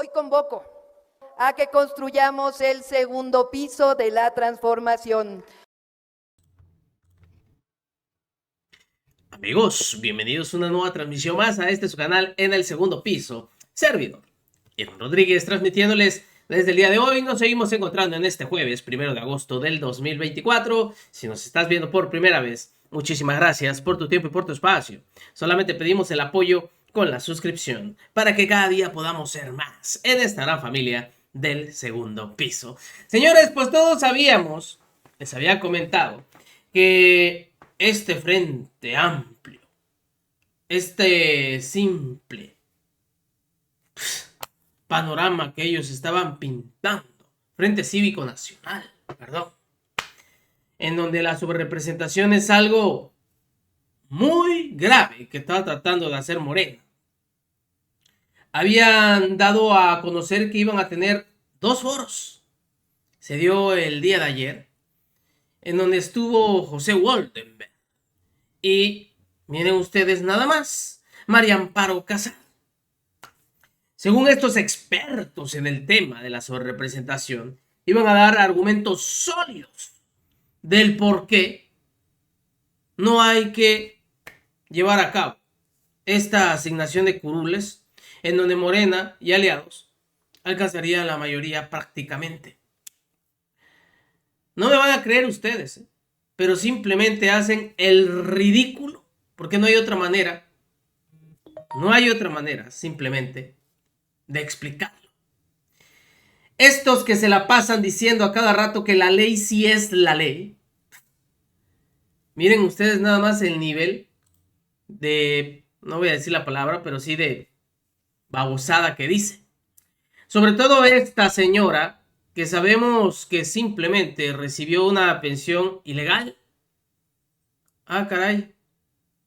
Hoy convoco a que construyamos el segundo piso de la transformación. Amigos, bienvenidos a una nueva transmisión más a su canal En el Segundo Piso. Servidor Iván Rodríguez transmitiéndoles desde el día de hoy. Nos seguimos encontrando en este jueves 1 de agosto del 2024. Si nos estás viendo por primera vez, muchísimas gracias por tu tiempo y por tu espacio. Solamente pedimos el apoyo con la suscripción para que cada día podamos ser más en esta gran familia del Segundo Piso. Señores, pues todos sabíamos, les había comentado, que este frente amplio, este simple panorama que ellos estaban pintando, Frente Cívico Nacional, perdón, en donde la sobrerepresentación es algo muy grave que estaba tratando de hacer Morena. Habían dado a conocer que iban a tener 2 foros. Se dio el día de ayer, en donde estuvo José Woldenberg y, miren ustedes nada más, María Amparo Casar. Según estos expertos en el tema de la sobrerepresentación, iban a dar argumentos sólidos del por qué no hay que llevar a cabo esta asignación de curules en donde Morena y aliados alcanzarían la mayoría prácticamente. No me van a creer ustedes, pero simplemente hacen el ridículo, porque no hay otra manera, simplemente de explicarlo. Estos que se la pasan diciendo a cada rato que la ley sí es la ley, miren ustedes nada más el nivel de, no voy a decir la palabra, pero sí de babosada que dice. Sobre todo esta señora, que sabemos que simplemente recibió una pensión ilegal. Ah, caray.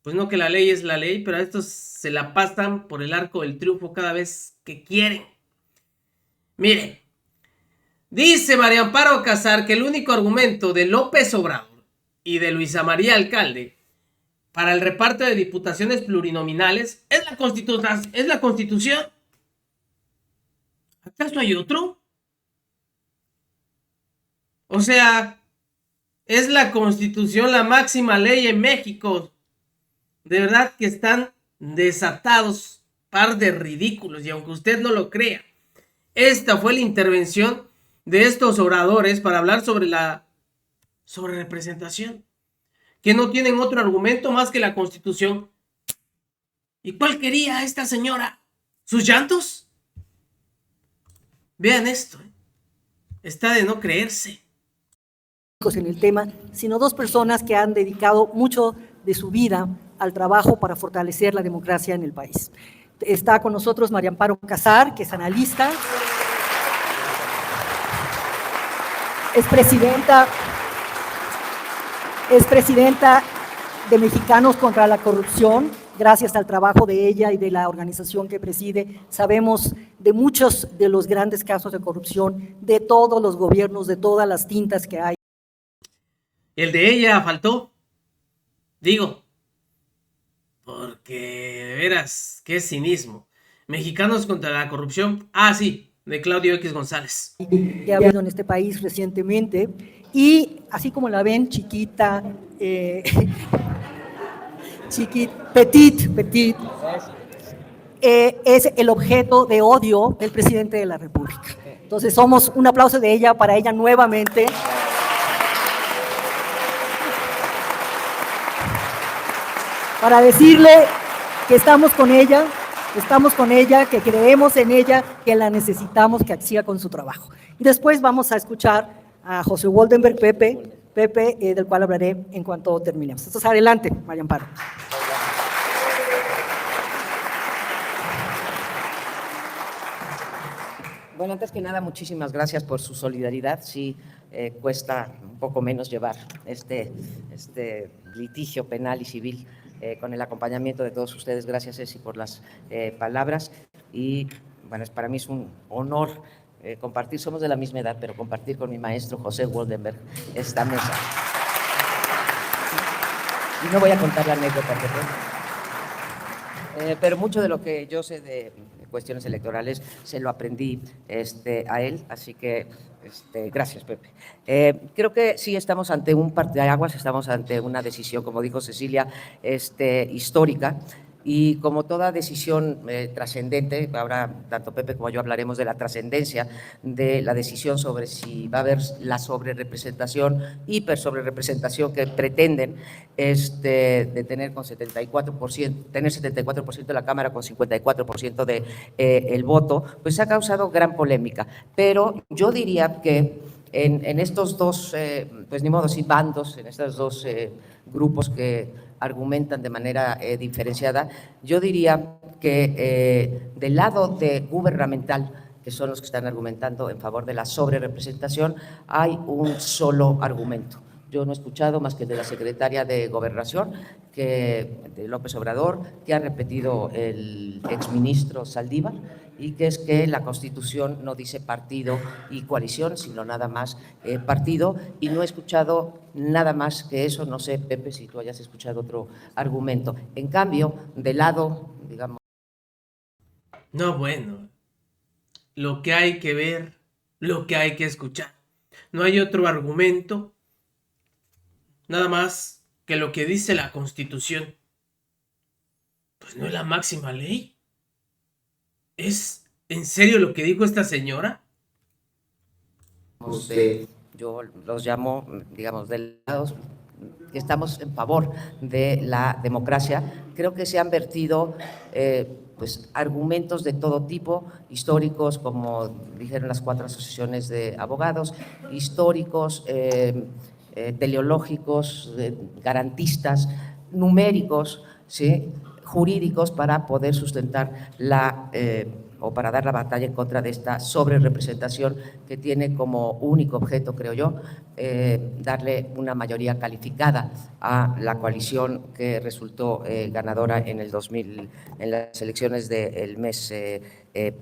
Pues no, que la ley es la ley, pero a estos se la pasan por el arco del triunfo cada vez que quieren. Miren, dice María Amparo Casar que el único argumento de López Obrador y de Luisa María Alcalde para el reparto de diputaciones plurinominales es la Constitución. ¿Acaso hay otro? O sea, es la Constitución la máxima ley en México. De verdad que están desatados, par de ridículos, y aunque usted no lo crea, esta fue la intervención de estos oradores para hablar sobre la sobrerepresentación, que no tienen otro argumento más que la Constitución. ¿Y cuál quería esta señora? ¿Sus llantos? Vean esto, está de no creerse. En el tema, sino 2 personas que han dedicado mucho de su vida al trabajo para fortalecer la democracia en el país. Está con nosotros María Amparo Casar, que es analista, es presidenta de Mexicanos contra la Corrupción. Gracias al trabajo de ella y de la organización que preside, sabemos de muchos de los grandes casos de corrupción, de todos los gobiernos, de todas las tintas que hay. El de ella faltó, digo, porque de veras, qué cinismo. Mexicanos contra la Corrupción, sí, de Claudio X González. Que ha habido en este país recientemente, y así como la ven, chiquita, petit, es el objeto de odio del presidente de la República. Entonces somos un aplauso de ella para ella nuevamente. Para decirle que estamos con ella, que creemos en ella, que la necesitamos, que siga con su trabajo. Y después vamos a escuchar a José Woldenberg, Pepe, del cual hablaré en cuanto terminemos. Entonces, adelante, María Amparo. Bueno, antes que nada, muchísimas gracias por su solidaridad. Sí, cuesta un poco menos llevar este litigio penal y civil con el acompañamiento de todos ustedes. Gracias, Ceci, por las palabras. Y bueno, para mí es un honor compartir, somos de la misma edad, pero compartir con mi maestro José Woldenberg esta mesa. Y no voy a contar la anécdota, pero mucho de lo que yo sé de cuestiones electorales, se lo aprendí a él, así que gracias, Pepe. Creo que sí estamos ante un parteaguas, estamos ante una decisión, como dijo Cecilia, histórica. Y como toda decisión trascendente, ahora tanto Pepe como yo hablaremos de la trascendencia de la decisión sobre si va a haber la sobrerepresentación, hipersobrerepresentación que pretenden de tener con 74%, tener 74% de la Cámara con 54% de el voto, pues ha causado gran polémica. Pero yo diría que en estos dos, pues ni modo, sí, bandos, en estos dos grupos que argumentan de manera diferenciada, yo diría que del lado gubernamental, que son los que están argumentando en favor de la sobrerepresentación, hay un solo argumento. Yo no he escuchado más que de la secretaria de Gobernación, de López Obrador, que ha repetido el exministro Saldívar, y que es que la Constitución no dice partido y coalición, sino nada más partido, y no he escuchado nada más que eso. No sé, Pepe, si tú hayas escuchado otro argumento. En cambio, del lado, digamos… No, bueno, lo que hay que ver, lo que hay que escuchar. No hay otro argumento, nada más que lo que dice la Constitución. Pues no es la máxima ley. ¿Es en serio lo que dijo esta señora? Yo los llamo, digamos, del lado que estamos en favor de la democracia. Creo que se han vertido pues argumentos de todo tipo, históricos, como dijeron las 4 asociaciones de abogados, históricos, teleológicos, garantistas, numéricos, ¿sí?, jurídicos, para poder sustentar o para dar la batalla en contra de esta sobrerepresentación que tiene como único objeto, creo yo, darle una mayoría calificada a la coalición que resultó ganadora en las elecciones del mes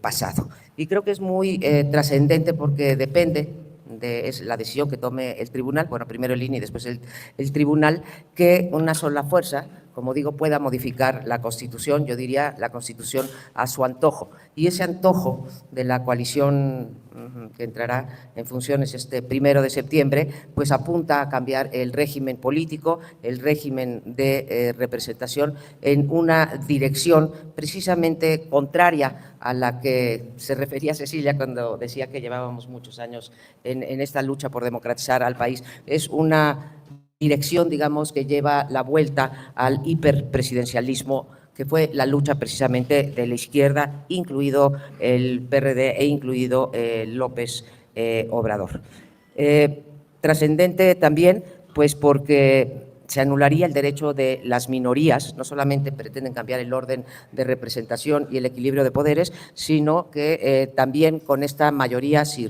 pasado. Y creo que es muy trascendente, porque depende es la decisión que tome el tribunal, bueno, primero el INE y después el tribunal, que una sola fuerza, como digo, pueda modificar la Constitución, yo diría la Constitución a su antojo. Y ese antojo de la coalición que entrará en funciones 1 de septiembre, pues apunta a cambiar el régimen político, el régimen de representación, en una dirección precisamente contraria a la que se refería Cecilia cuando decía que llevábamos muchos años en esta lucha por democratizar al país. Es una dirección, digamos, que lleva la vuelta al hiperpresidencialismo, que fue la lucha precisamente de la izquierda, incluido el PRD e incluido López Obrador. Trascendente también, pues porque se anularía el derecho de las minorías. No solamente pretenden cambiar el orden de representación y el equilibrio de poderes, sino que también con esta mayoría, si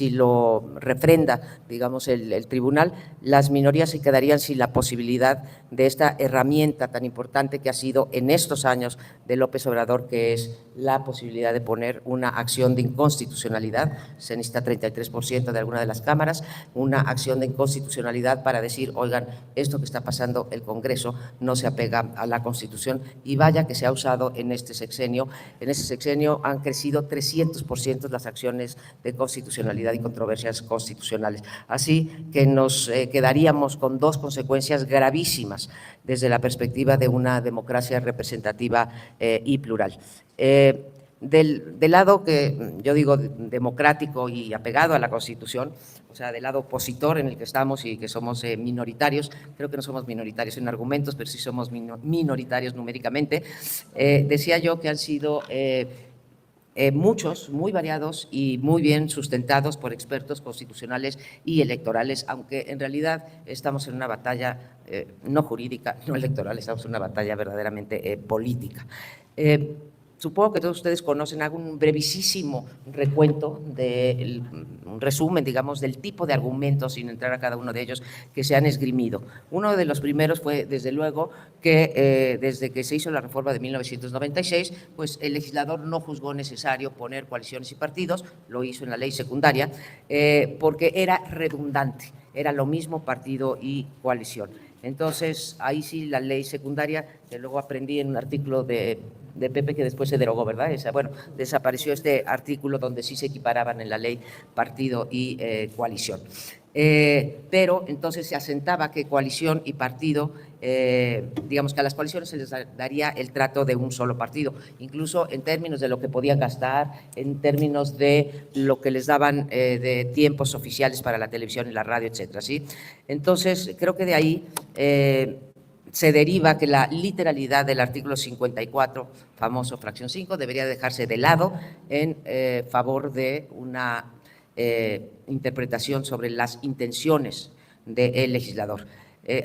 lo refrenda, digamos, el tribunal, las minorías se quedarían sin la posibilidad de esta herramienta tan importante que ha sido en estos años de López Obrador, que es la posibilidad de poner una acción de inconstitucionalidad. Se necesita 33% de alguna de las cámaras, una acción de inconstitucionalidad para decir, oigan, esto que está pasando el Congreso no se apega a la Constitución, y vaya que se ha usado en este sexenio. En este sexenio han crecido 300% las acciones de constitucionalidad y controversias constitucionales. Así que nos quedaríamos con 2 consecuencias gravísimas desde la perspectiva de una democracia representativa y plural. Del lado que yo digo democrático y apegado a la Constitución, o sea, del lado opositor en el que estamos y que somos minoritarios, creo que no somos minoritarios en argumentos, pero sí somos minoritarios numéricamente, decía yo que han sido muchos, muy variados y muy bien sustentados por expertos constitucionales y electorales, aunque en realidad estamos en una batalla no jurídica, no electoral, estamos en una batalla verdaderamente política. Supongo que todos ustedes conocen, hago un brevísimo recuento, un resumen, digamos, del tipo de argumentos, sin entrar a cada uno de ellos, que se han esgrimido. Uno de los primeros fue, desde luego, que desde que se hizo la reforma de 1996, pues el legislador no juzgó necesario poner coaliciones y partidos, lo hizo en la ley secundaria, porque era redundante, era lo mismo partido y coalición. Entonces, ahí sí la ley secundaria, que luego aprendí en un artículo de de Pepe, que después se derogó, ¿verdad? Bueno, desapareció este artículo donde sí se equiparaban en la ley partido y coalición. Pero entonces se asentaba que coalición y partido, digamos que a las coaliciones se les daría el trato de un solo partido, incluso en términos de lo que podían gastar, en términos de lo que les daban de tiempos oficiales para la televisión y la radio, etcétera, ¿sí? Entonces, creo que de ahí se deriva que la literalidad del artículo 54, famoso fracción 5, debería dejarse de lado en favor de una interpretación sobre las intenciones del legislador.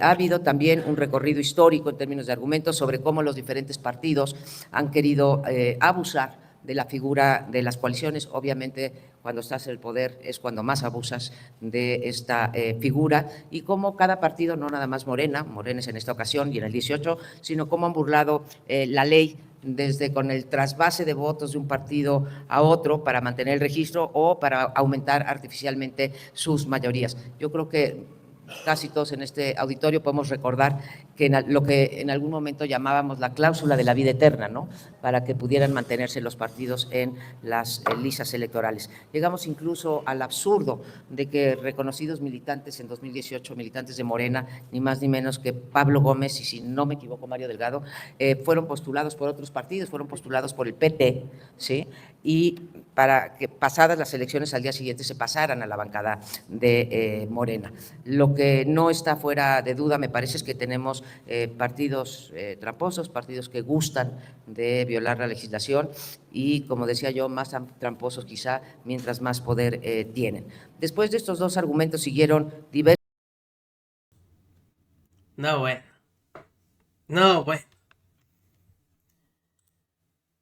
Ha habido también un recorrido histórico en términos de argumentos sobre cómo los diferentes partidos han querido abusar de la figura de las coaliciones. Obviamente, cuando estás en el poder es cuando más abusas de esta figura, y cómo cada partido, no nada más Morena es en esta ocasión y en el 18, sino cómo han burlado la ley desde con el trasvase de votos de un partido a otro para mantener el registro o para aumentar artificialmente sus mayorías. Yo creo que casi todos en este auditorio podemos recordar que lo que en algún momento llamábamos la cláusula de la vida eterna, ¿no? Para que pudieran mantenerse los partidos en las listas electorales. Llegamos incluso al absurdo de que reconocidos militantes en 2018, militantes de Morena, ni más ni menos que Pablo Gómez y, si no me equivoco, Mario Delgado, fueron postulados por otros partidos, fueron postulados por el PT, ¿sí? Y para que pasadas las elecciones al día siguiente se pasaran a la bancada de Morena. Lo que no está fuera de duda, me parece, es que tenemos partidos tramposos, partidos que gustan de violar la legislación y, como decía yo, más tramposos quizá mientras más poder tienen. Después de estos dos argumentos siguieron diversos… No, bueno. No, bueno.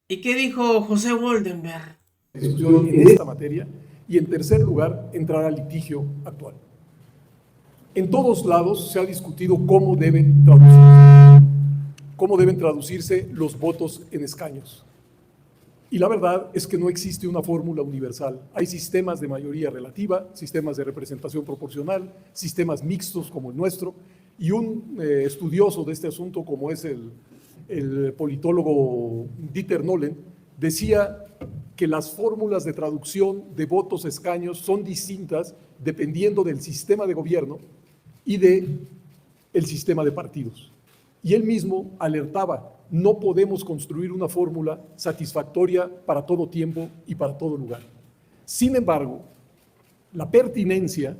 ¿Y qué dijo José Woldenberg? Discusión en esta materia, y en tercer lugar, entrar al litigio actual. En todos lados se ha discutido cómo deben traducirse los votos en escaños. Y la verdad es que no existe una fórmula universal. Hay sistemas de mayoría relativa, sistemas de representación proporcional, sistemas mixtos como el nuestro, y un estudioso de este asunto, como es el politólogo Dieter Nolen, decía que las fórmulas de traducción de votos a escaños son distintas dependiendo del sistema de gobierno y del sistema de partidos. Y él mismo alertaba, no podemos construir una fórmula satisfactoria para todo tiempo y para todo lugar. Sin embargo, la pertinencia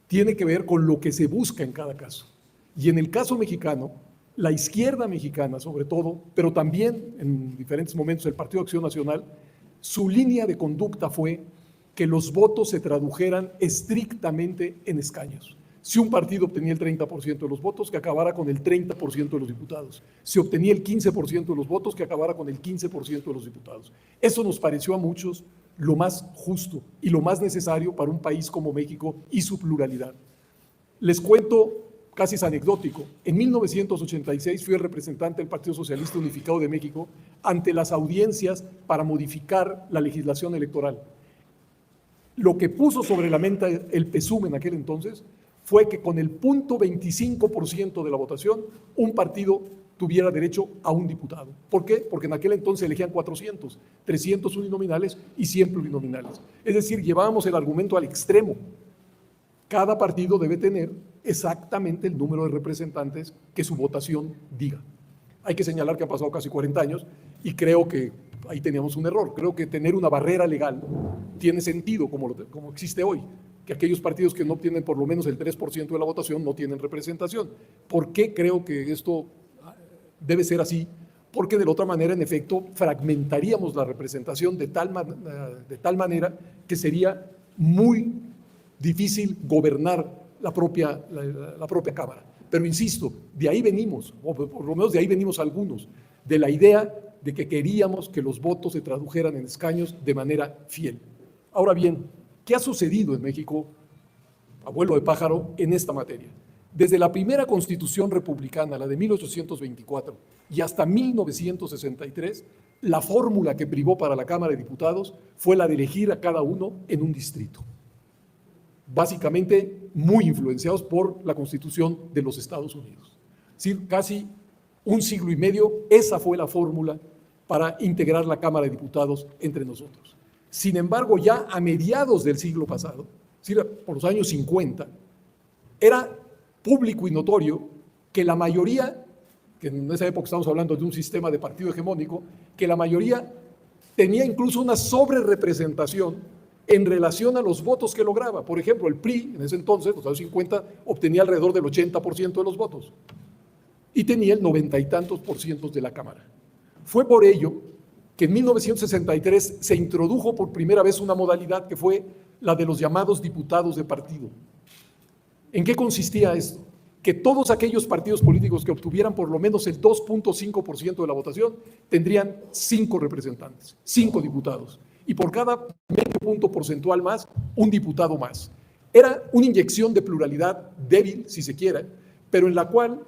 tiene que ver con lo que se busca en cada caso. Y en el caso mexicano, la izquierda mexicana sobre todo, pero también en diferentes momentos el Partido Acción Nacional, su línea de conducta fue que los votos se tradujeran estrictamente en escaños. Si un partido obtenía el 30% de los votos, que acabara con el 30% de los diputados. Si obtenía el 15% de los votos, que acabara con el 15% de los diputados. Eso nos pareció a muchos lo más justo y lo más necesario para un país como México y su pluralidad. Les cuento, casi es anecdótico, en 1986 fui el representante del Partido Socialista Unificado de México ante las audiencias para modificar la legislación electoral. Lo que puso sobre la mesa el PSUM en aquel entonces fue que con el 0.25% de la votación, un partido tuviera derecho a un diputado. ¿Por qué? Porque en aquel entonces elegían 400, 300 uninominales y 100 plurinominales. Es decir, llevábamos el argumento al extremo. Cada partido debe tener exactamente el número de representantes que su votación diga. Hay que señalar que han pasado casi 40 años y creo que ahí teníamos un error. Creo que tener una barrera legal tiene sentido como existe hoy, que aquellos partidos que no obtienen por lo menos el 3% de la votación no tienen representación. ¿Por qué creo que esto debe ser así? Porque de la otra manera, en efecto, fragmentaríamos la representación de tal manera que sería muy difícil gobernar la propia Cámara. Pero insisto, de ahí venimos, o por lo menos de ahí venimos algunos, de la idea de que queríamos que los votos se tradujeran en escaños de manera fiel. Ahora bien, ¿qué ha sucedido en México, abuelo de pájaro, en esta materia? Desde la primera Constitución republicana, la de 1824, y hasta 1963, la fórmula que privó para la Cámara de Diputados fue la de elegir a cada uno en un distrito. Básicamente muy influenciados por la Constitución de los Estados Unidos. Es decir, casi un siglo y medio, esa fue la fórmula para integrar la Cámara de Diputados entre nosotros. Sin embargo, ya a mediados del siglo pasado, es decir, por los años 50, era público y notorio que la mayoría, que en esa época estamos hablando de un sistema de partido hegemónico, que la mayoría tenía incluso una sobrerepresentación en relación a los votos que lograba. Por ejemplo, el PRI, en ese entonces, en los años 50, obtenía alrededor del 80% de los votos y tenía el 90 y tantos % de la Cámara. Fue por ello que en 1963 se introdujo por primera vez una modalidad que fue la de los llamados diputados de partido. ¿En qué consistía esto? Que todos aquellos partidos políticos que obtuvieran por lo menos el 2.5% de la votación tendrían 5 representantes, 5 diputados, y por cada medio punto porcentual más, un diputado más. Era una inyección de pluralidad débil, si se quiere, pero en la cual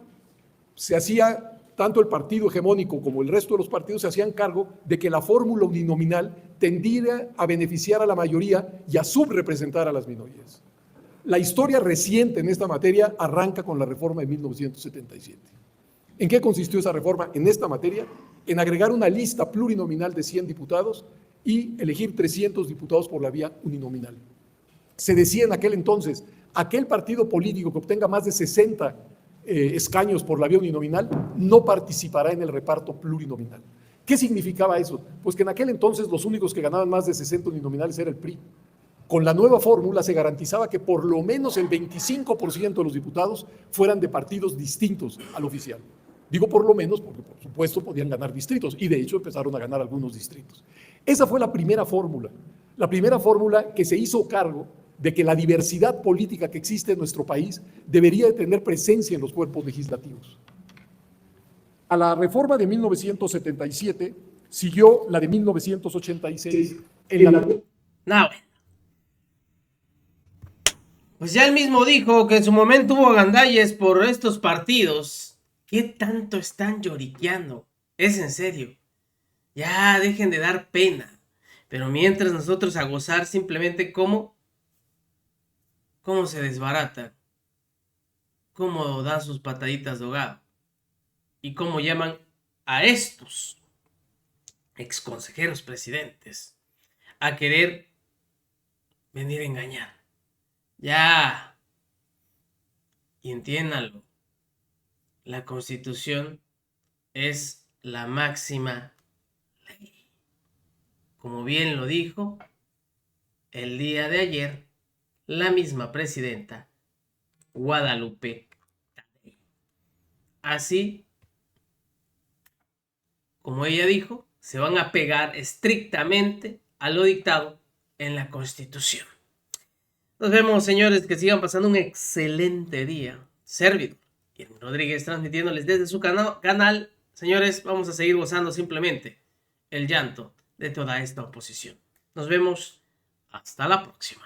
se hacía, tanto el partido hegemónico como el resto de los partidos se hacían cargo de que la fórmula uninominal tendiera a beneficiar a la mayoría y a subrepresentar a las minorías. La historia reciente en esta materia arranca con la reforma de 1977. ¿En qué consistió esa reforma en esta materia? En agregar una lista plurinominal de 100 diputados y elegir 300 diputados por la vía uninominal. Se decía en aquel entonces, aquel partido político que obtenga más de 60 escaños por la vía uninominal no participará en el reparto plurinominal. ¿Qué significaba eso? Pues que en aquel entonces los únicos que ganaban más de 60 uninominales era el PRI. Con la nueva fórmula se garantizaba que por lo menos el 25% de los diputados fueran de partidos distintos al oficial. Digo por lo menos porque por supuesto podían ganar distritos y de hecho empezaron a ganar algunos distritos. Esa fue la primera fórmula que se hizo cargo de que la diversidad política que existe en nuestro país debería de tener presencia en los cuerpos legislativos. A la reforma de 1977 siguió la de 1986. No, pues ya él mismo dijo que en su momento hubo gandalles por estos partidos. ¿Qué tanto están lloriqueando? Es en serio. Ya dejen de dar pena. Pero mientras nosotros a gozar simplemente cómo se desbaratan, cómo dan sus pataditas de ahogado y cómo llaman a estos exconsejeros presidentes a querer venir a engañar. Ya, y entiéndanlo, la Constitución es la máxima ley. Como bien lo dijo el día de ayer la misma presidenta Guadalupe Tadei. Así como ella dijo, se van a pegar estrictamente a lo dictado en la Constitución. Nos vemos, señores, que sigan pasando un excelente día. Servidor Irving Rodríguez transmitiéndoles desde su canal. Señores, vamos a seguir gozando simplemente el llanto de toda esta oposición. Nos vemos hasta la próxima.